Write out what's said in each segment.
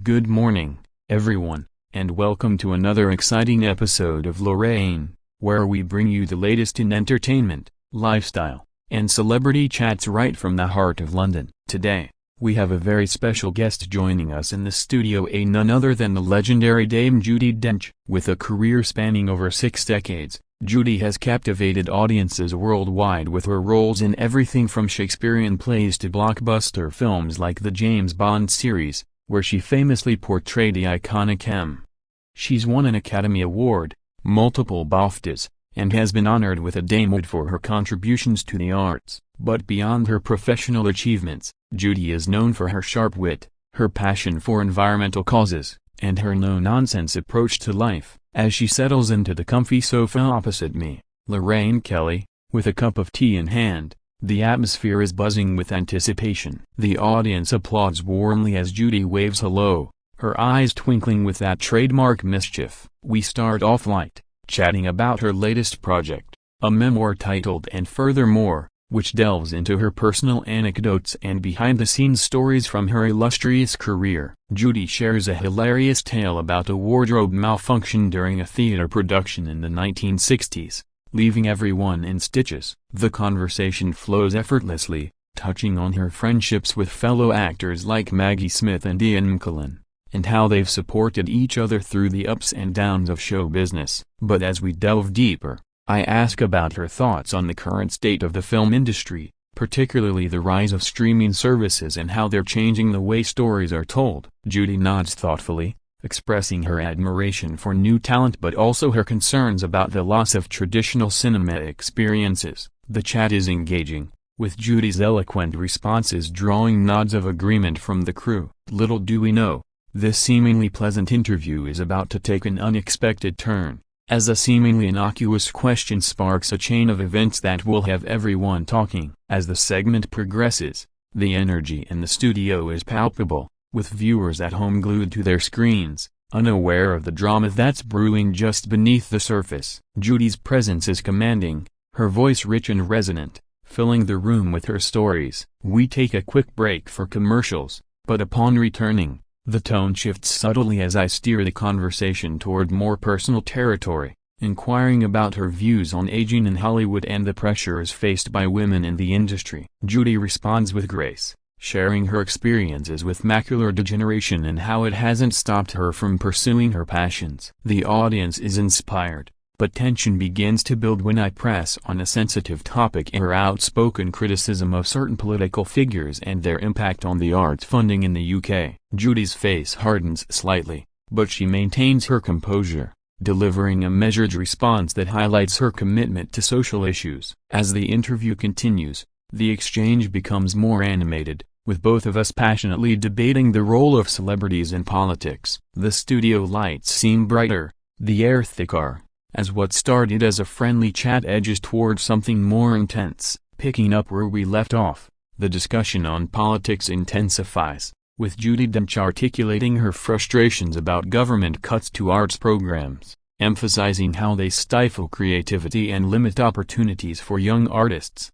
Good morning, everyone, and welcome to another exciting episode of Lorraine, where we bring you the latest in entertainment, lifestyle, and celebrity chats right from the heart of London. Today, we have a very special guest joining us in the studio, none other than the legendary Dame Judi Dench. With a career spanning over 6 decades, Judi has captivated audiences worldwide with her roles in everything from Shakespearean plays to blockbuster films like the James Bond series, where she famously portrayed the iconic M. She's won an Academy Award, multiple BAFTAs, and has been honored with a Dame Award for her contributions to the arts. But beyond her professional achievements, Judi is known for her sharp wit, her passion for environmental causes, and her no-nonsense approach to life. As she settles into the comfy sofa opposite me, Lorraine Kelly, with a cup of tea in hand, the atmosphere is buzzing with anticipation. The audience applauds warmly as Judi waves hello, her eyes twinkling with that trademark mischief. We start off light, chatting about her latest project, a memoir titled And Furthermore, which delves into her personal anecdotes and behind-the-scenes stories from her illustrious career. Judi shares a hilarious tale about a wardrobe malfunction during a theater production in the 1960s, leaving everyone in stitches. The conversation flows effortlessly, touching on her friendships with fellow actors like Maggie Smith and Ian McKellen, and how they've supported each other through the ups and downs of show business. But as we delve deeper, I ask about her thoughts on the current state of the film industry, particularly the rise of streaming services and how they're changing the way stories are told. Judi nods thoughtfully, expressing her admiration for new talent but also her concerns about the loss of traditional cinema experiences. The chat is engaging, with Judi's eloquent responses drawing nods of agreement from the crew. Little do we know, this seemingly pleasant interview is about to take an unexpected turn, as a seemingly innocuous question sparks a chain of events that will have everyone talking. As the segment progresses, the energy in the studio is palpable, with viewers at home glued to their screens, unaware of the drama that's brewing just beneath the surface. Judi's presence is commanding, her voice rich and resonant, filling the room with her stories. We take a quick break for commercials, but upon returning, the tone shifts subtly as I steer the conversation toward more personal territory, inquiring about her views on aging in Hollywood and the pressures faced by women in the industry. Judi responds with grace, sharing her experiences with macular degeneration and how it hasn't stopped her from pursuing her passions. The audience is inspired, but tension begins to build when I press on a sensitive topic: her outspoken criticism of certain political figures and their impact on the arts funding in the UK. Judi's face hardens slightly, but she maintains her composure, delivering a measured response that highlights her commitment to social issues. As the interview continues, the exchange becomes more animated, with both of us passionately debating the role of celebrities in politics. The studio lights seem brighter, the air thicker, as what started as a friendly chat edges towards something more intense. Picking up where we left off, the discussion on politics intensifies, with Judi Dench articulating her frustrations about government cuts to arts programs, emphasizing how they stifle creativity and limit opportunities for young artists.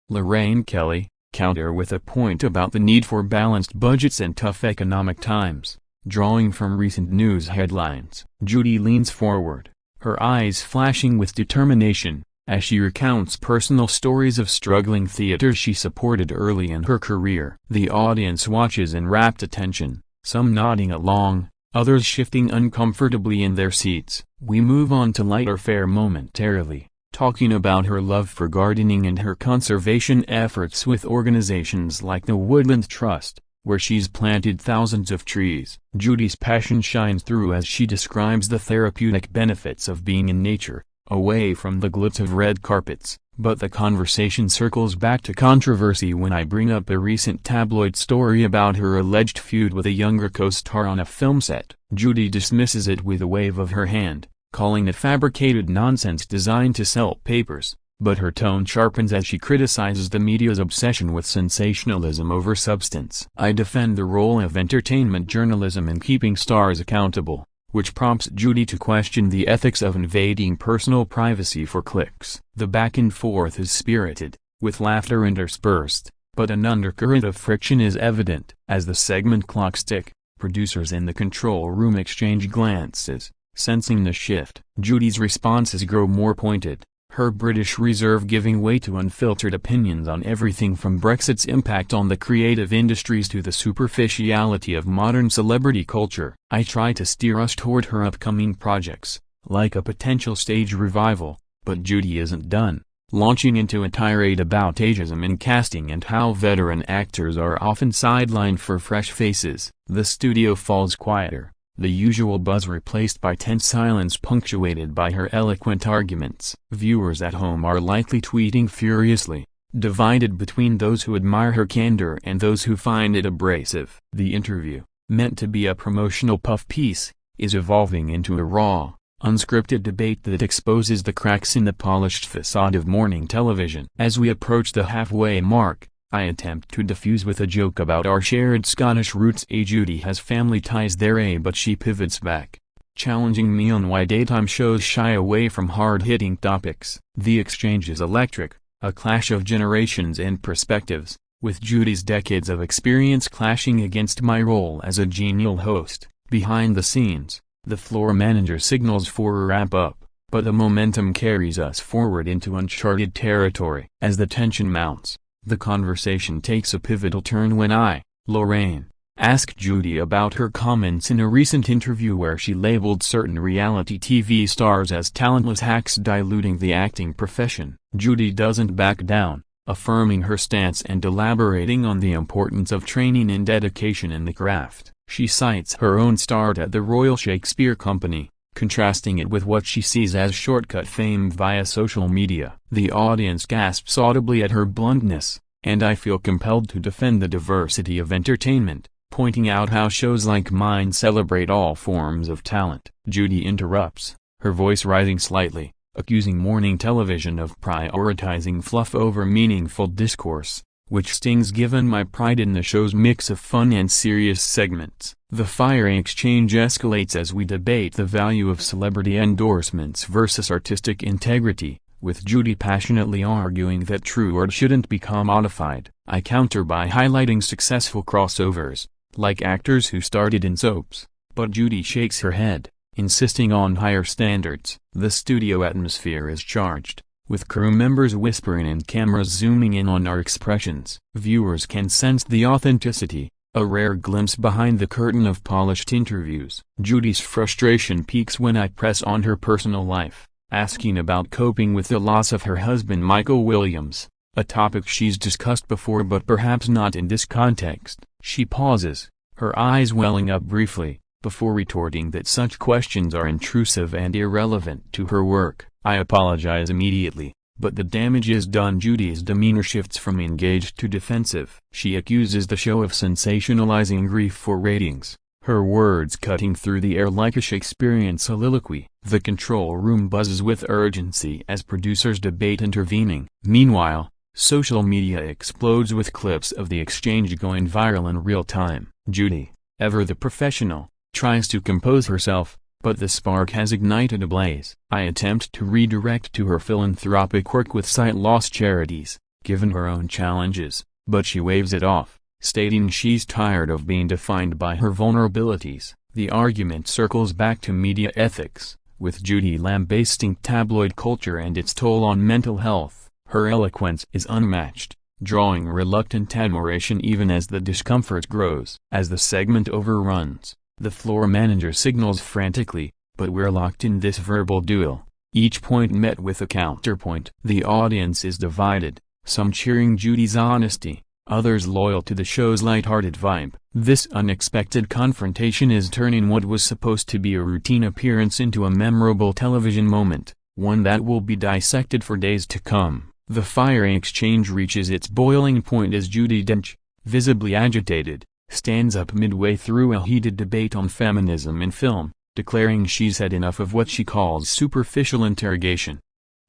Lorraine Kelly, counter with a point about the need for balanced budgets and tough economic times, drawing from recent news headlines. Judi leans forward, her eyes flashing with determination, as she recounts personal stories of struggling theaters she supported early in her career. The audience watches in rapt attention, some nodding along, others shifting uncomfortably in their seats. We move on to lighter fare momentarily, talking about her love for gardening and her conservation efforts with organizations like the Woodland Trust, where she's planted thousands of trees. Judi's passion shines through as she describes the therapeutic benefits of being in nature, away from the glitz of red carpets. But the conversation circles back to controversy when I bring up a recent tabloid story about her alleged feud with a younger co-star on a film set. Judi dismisses it with a wave of her hand, calling it fabricated nonsense designed to sell papers, but her tone sharpens as she criticizes the media's obsession with sensationalism over substance. I defend the role of entertainment journalism in keeping stars accountable, which prompts Judi to question the ethics of invading personal privacy for clicks. The back and forth is spirited, with laughter interspersed, but an undercurrent of friction is evident. As the segment clocks tick, Producers in the control room exchange glances, sensing the shift. Judi's responses grow more pointed, her British reserve giving way to unfiltered opinions on everything from Brexit's impact on the creative industries to the superficiality of modern celebrity culture. I try to steer us toward her upcoming projects, like a potential stage revival, but Judi isn't done, launching into a tirade about ageism in casting and how veteran actors are often sidelined for fresh faces. The studio falls quieter, the usual buzz replaced by tense silence punctuated by her eloquent arguments. Viewers at home are likely tweeting furiously, divided between those who admire her candor and those who find it abrasive. The interview, meant to be a promotional puff piece, is evolving into a raw, unscripted debate that exposes the cracks in the polished facade of morning television. As we approach the halfway mark, I attempt to diffuse with a joke about our shared Scottish roots. Judi has family ties there, but she pivots back, challenging me on why daytime shows shy away from hard-hitting topics. The exchange is electric, a clash of generations and perspectives, with Judi's decades of experience clashing against my role as a genial host. Behind the scenes, the floor manager signals for a wrap-up, but the momentum carries us forward into uncharted territory. As the tension mounts, the conversation takes a pivotal turn when I, Lorraine, ask Judi about her comments in a recent interview where she labeled certain reality TV stars as talentless hacks diluting the acting profession. Judi doesn't back down, affirming her stance and elaborating on the importance of training and dedication in the craft. She cites her own start at the Royal Shakespeare Company, contrasting it with what she sees as shortcut fame via social media. The audience gasps audibly at her bluntness, and I feel compelled to defend the diversity of entertainment, pointing out how shows like mine celebrate all forms of talent. Judi interrupts, her voice rising slightly, accusing morning television of prioritizing fluff over meaningful discourse, which stings given my pride in the show's mix of fun and serious segments. The fiery exchange escalates as we debate the value of celebrity endorsements versus artistic integrity, with Judi passionately arguing that true art shouldn't be commodified. I counter by highlighting successful crossovers, like actors who started in soaps, but Judi shakes her head, insisting on higher standards. The studio atmosphere is charged, with crew members whispering and cameras zooming in on our expressions. Viewers can sense the authenticity, a rare glimpse behind the curtain of polished interviews. Judi's frustration peaks when I press on her personal life, asking about coping with the loss of her husband Michael Williams, a topic she's discussed before but perhaps not in this context. She pauses, her eyes welling up briefly, before retorting that such questions are intrusive and irrelevant to her work. I apologize immediately, but the damage is done. Judi's demeanor shifts from engaged to defensive. She accuses the show of sensationalizing grief for ratings, her words cutting through the air like a Shakespearean soliloquy. The control room buzzes with urgency as producers debate intervening. Meanwhile, social media explodes with clips of the exchange going viral in real time. Judi, ever the professional, tries to compose herself, but the spark has ignited a blaze. I attempt to redirect to her philanthropic work with sight-loss charities, given her own challenges, but she waves it off, stating she's tired of being defined by her vulnerabilities. The argument circles back to media ethics, with Judi lambasting tabloid culture and its toll on mental health. Her eloquence is unmatched, drawing reluctant admiration even as the discomfort grows. As the segment overruns, the floor manager signals frantically, but we're locked in this verbal duel, each point met with a counterpoint. The audience is divided, some cheering Judi's honesty, others loyal to the show's lighthearted vibe. This unexpected confrontation is turning what was supposed to be a routine appearance into a memorable television moment, one that will be dissected for days to come. The fiery exchange reaches its boiling point as Judi Dench, visibly agitated, stands up midway through a heated debate on feminism in film, declaring she's had enough of what she calls superficial interrogation.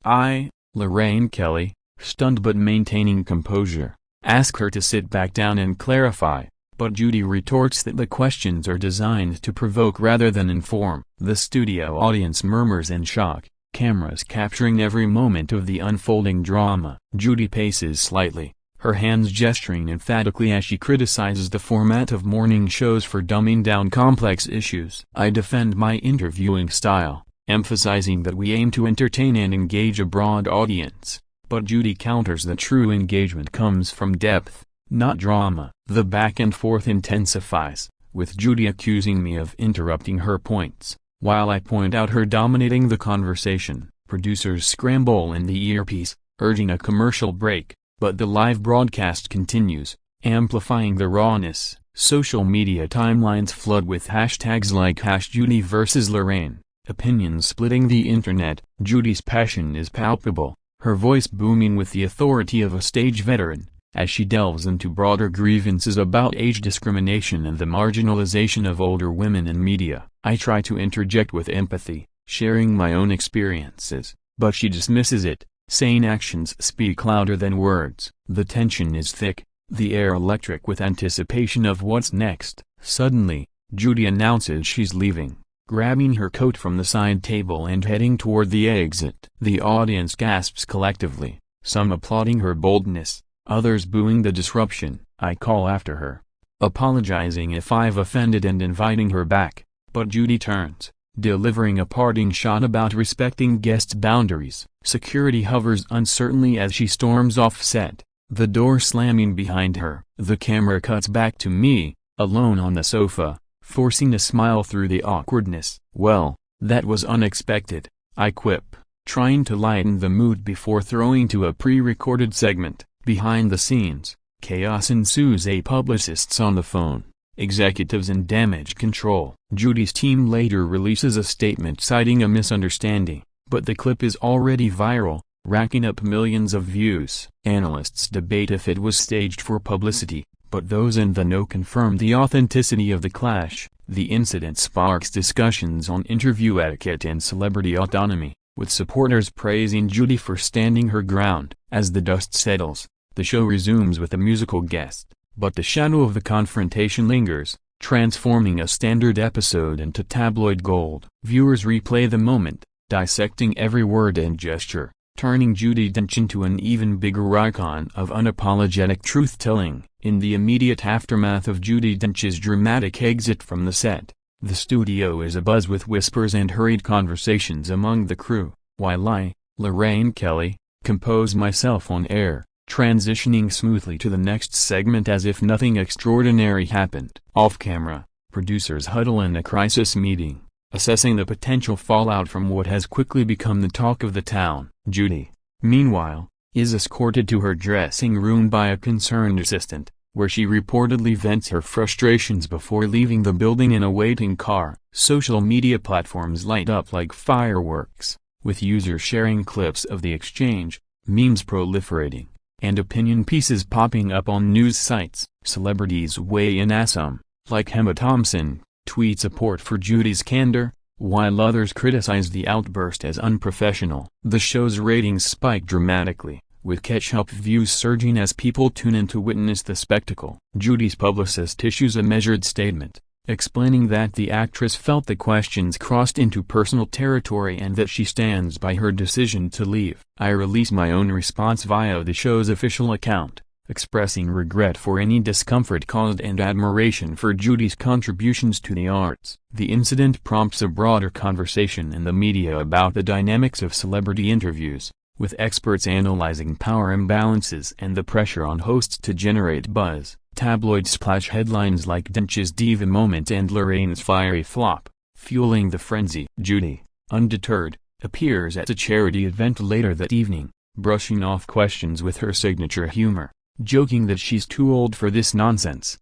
I, Lorraine Kelly, stunned but maintaining composure, ask her to sit back down and clarify, but Judi retorts that the questions are designed to provoke rather than inform. The studio audience murmurs in shock, cameras capturing every moment of the unfolding drama. Judi paces slightly, her hands gesturing emphatically as she criticizes the format of morning shows for dumbing down complex issues. I defend my interviewing style, emphasizing that we aim to entertain and engage a broad audience, but Judi counters that true engagement comes from depth, not drama. The back and forth intensifies, with Judi accusing me of interrupting her points, while I point out her dominating the conversation. Producers scramble in the earpiece, urging a commercial break, but the live broadcast continues, amplifying the rawness. Social media timelines flood with hashtags like #Judi vs Lorraine, opinions splitting the internet. Judi's passion is palpable, her voice booming with the authority of a stage veteran, as she delves into broader grievances about age discrimination and the marginalization of older women in media. I try to interject with empathy, sharing my own experiences, but she dismisses it, saying actions speak louder than words. The tension is thick, the air electric with anticipation of what's next. Suddenly, Judi announces she's leaving, grabbing her coat from the side table and heading toward the exit. The audience gasps collectively, some applauding her boldness, others booing the disruption. I call after her, apologizing if I've offended and inviting her back, but Judi turns, delivering a parting shot about respecting guests' boundaries. Security hovers uncertainly as she storms off set, the door slamming behind her. The camera cuts back to me, alone on the sofa, forcing a smile through the awkwardness. "Well, that was unexpected," I quip, trying to lighten the mood before throwing to a pre-recorded segment. Behind the scenes, chaos ensues. Publicists on the phone, executives in damage control. Judi's team later releases a statement citing a misunderstanding, but the clip is already viral, racking up millions of views. Analysts debate if it was staged for publicity, but those in the know confirm the authenticity of the clash. The incident sparks discussions on interview etiquette and celebrity autonomy, with supporters praising Judi for standing her ground. As the dust settles, the show resumes with a musical guest, but the shadow of the confrontation lingers, transforming a standard episode into tabloid gold. Viewers replay the moment, dissecting every word and gesture, turning Judi Dench into an even bigger icon of unapologetic truth-telling. In the immediate aftermath of Judi Dench's dramatic exit from the set, the studio is abuzz with whispers and hurried conversations among the crew, while I, Lorraine Kelly, compose myself on air, transitioning smoothly to the next segment as if nothing extraordinary happened. Off-camera, producers huddle in a crisis meeting, assessing the potential fallout from what has quickly become the talk of the town. Judi, meanwhile, is escorted to her dressing room by a concerned assistant, where she reportedly vents her frustrations before leaving the building in a waiting car. Social media platforms light up like fireworks, with users sharing clips of the exchange, memes proliferating, and opinion pieces popping up on news sites. Celebrities weigh in as some, like Emma Thompson, tweet support for Judi's candor, while others criticize the outburst as unprofessional. The show's ratings spike dramatically, with catch-up views surging as people tune in to witness the spectacle. Judi's publicist issues a measured statement, explaining that the actress felt the questions crossed into personal territory and that she stands by her decision to leave. I release my own response via the show's official account, expressing regret for any discomfort caused and admiration for Judi's contributions to the arts. The incident prompts a broader conversation in the media about the dynamics of celebrity interviews, with experts analyzing power imbalances and the pressure on hosts to generate buzz. Tabloids splash headlines like Dench's diva moment and Lorraine's fiery flop, fueling the frenzy. Judi, undeterred, appears at a charity event later that evening, brushing off questions with her signature humor, joking that she's too old for this nonsense.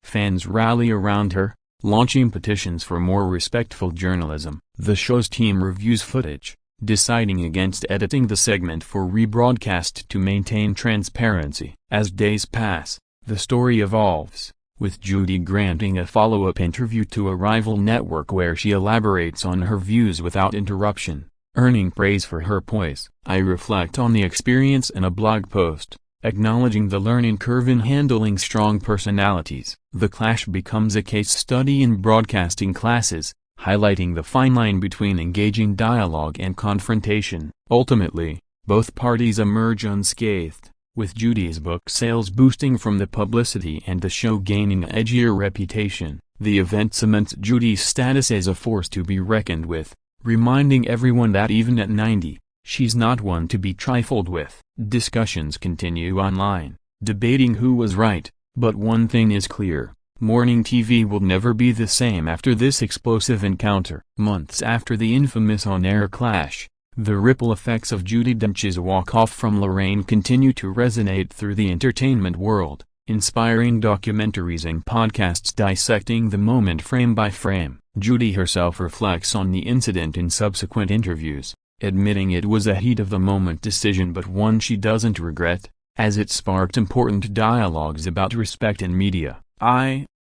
Fans rally around her, launching petitions for more respectful journalism. The show's team reviews footage, deciding against editing the segment for rebroadcast to maintain transparency. As days pass, the story evolves, with Judi granting a follow-up interview to a rival network where she elaborates on her views without interruption, earning praise for her poise. I reflect on the experience in a blog post, acknowledging the learning curve in handling strong personalities. The clash becomes a case study in broadcasting classes, highlighting the fine line between engaging dialogue and confrontation. Ultimately, both parties emerge unscathed, With Judi's book sales boosting from the publicity and the show gaining an edgier reputation, the event cements Judi's status as a force to be reckoned with, reminding everyone that even at 90, she's not one to be trifled with. Discussions continue online, debating who was right, but one thing is clear: morning TV will never be the same after this explosive encounter. Months after the infamous on-air clash, the ripple effects of Judi Dench's walk-off from Lorraine continue to resonate through the entertainment world, inspiring documentaries and podcasts dissecting the moment frame by frame. Judi herself reflects on the incident in subsequent interviews, admitting it was a heat-of-the-moment decision but one she doesn't regret, as it sparked important dialogues about respect in media.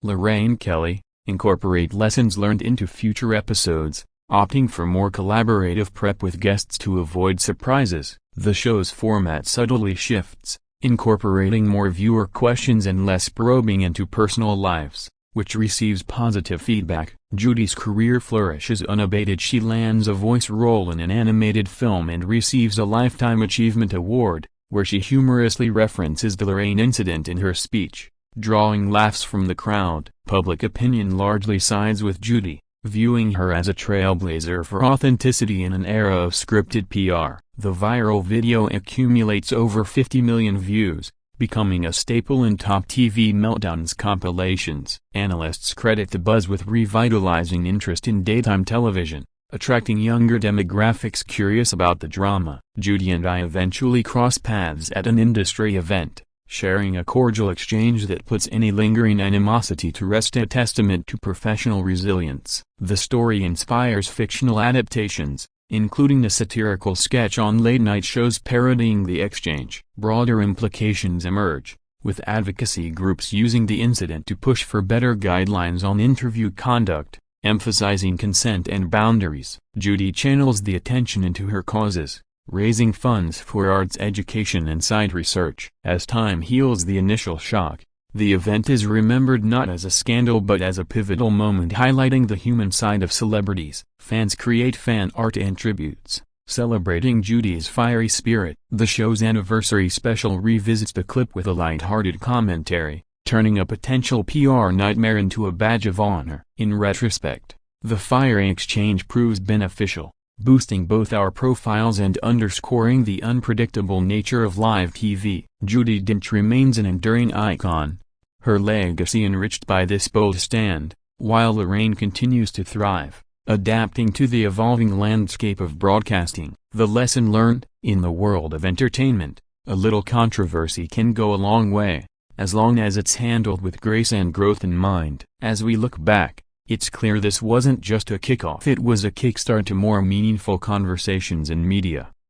Lorraine Kelly, incorporate lessons learned into future episodes, opting for more collaborative prep with guests to avoid surprises. The show's format subtly shifts, incorporating more viewer questions and less probing into personal lives, which receives positive feedback. Judi's career flourishes unabated. She lands a voice role in an animated film and receives a Lifetime Achievement Award, where she humorously references the Lorraine incident in her speech, drawing laughs from the crowd. Public opinion largely sides with Judi, viewing her as a trailblazer for authenticity in an era of scripted PR. The viral video accumulates over 50 million views, becoming a staple in top TV meltdowns compilations. Analysts credit the buzz with revitalizing interest in daytime television, attracting younger demographics curious about the drama. Judi and I eventually cross paths at an industry event, sharing a cordial exchange that puts any lingering animosity to rest, a testament to professional resilience. The story inspires fictional adaptations, including a satirical sketch on late-night shows parodying the exchange. Broader implications emerge, with advocacy groups using the incident to push for better guidelines on interview conduct, emphasizing consent and boundaries. Judi channels the attention into her causes, raising funds for arts education and side research. As time heals the initial shock, the event is remembered not as a scandal but as a pivotal moment highlighting the human side of celebrities. Fans create fan art and tributes, celebrating Judi's fiery spirit. The show's anniversary special revisits the clip with a light-hearted commentary, turning a potential PR nightmare into a badge of honor. In retrospect, the fiery exchange proves beneficial, boosting both our profiles and underscoring the unpredictable nature of live TV. Judi Dench remains an enduring icon, her legacy enriched by this bold stand, while Lorraine continues to thrive, adapting to the evolving landscape of broadcasting. The lesson learned: in the world of entertainment, a little controversy can go a long way, as long as it's handled with grace and growth in mind. As we look back, it's clear this wasn't just a kickoff, it was a kickstart to more meaningful conversations in media.